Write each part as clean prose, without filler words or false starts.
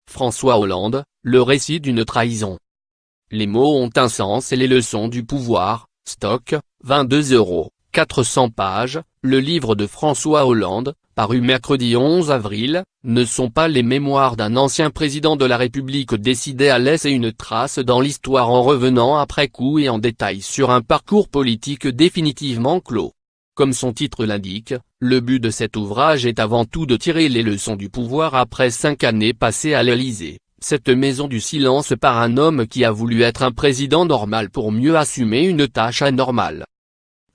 François Hollande, le récit d'une trahison. Les mots ont un sens et les leçons du pouvoir, stock, 22 €, 400 pages, le livre de François Hollande, paru mercredi 11 avril, ne sont pas les mémoires d'un ancien président de la République décidé à laisser une trace dans l'histoire en revenant après coup et en détail sur un parcours politique définitivement clos. Comme son titre l'indique, le but de cet ouvrage est avant tout de tirer les leçons du pouvoir après 5 années passées à l'Élysée, cette maison du silence par un homme qui a voulu être un président normal pour mieux assumer une tâche anormale.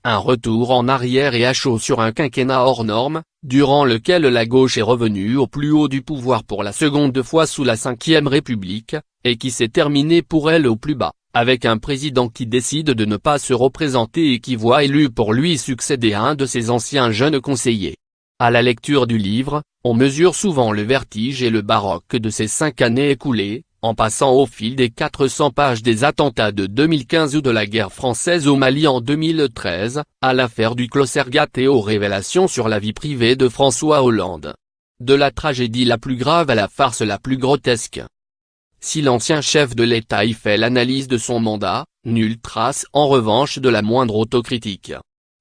Un retour en arrière et à chaud sur un quinquennat hors norme, durant lequel la gauche est revenue au plus haut du pouvoir pour la seconde fois sous la Ve République, et qui s'est terminé pour elle au plus bas, avec un président qui décide de ne pas se représenter et qui voit élu pour lui succéder à un de ses anciens jeunes conseillers. À la lecture du livre, on mesure souvent le vertige et le baroque de ces 5 années écoulées, en passant au fil des 400 pages des attentats de 2015 ou de la guerre française au Mali en 2013, à l'affaire du Closergat et aux révélations sur la vie privée de François Hollande. De la tragédie la plus grave à la farce la plus grotesque. Si l'ancien chef de l'État y fait l'analyse de son mandat, nulle trace en revanche de la moindre autocritique.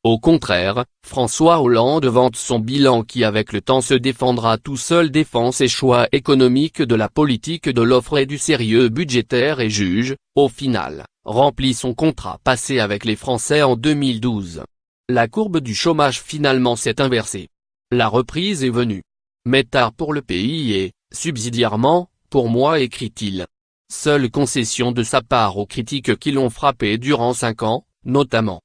Au contraire, François Hollande vante son bilan qui avec le temps se défendra tout seul, défend ses choix économiques de la politique de l'offre et du sérieux budgétaire et juge, au final, remplit son contrat passé avec les Français en 2012. La courbe du chômage finalement s'est inversée. La reprise est venue. Mais tard pour le pays et, subsidiairement, pour moi, écrit-il. Seule concession de sa part aux critiques qui l'ont frappé durant 5 ans, notamment.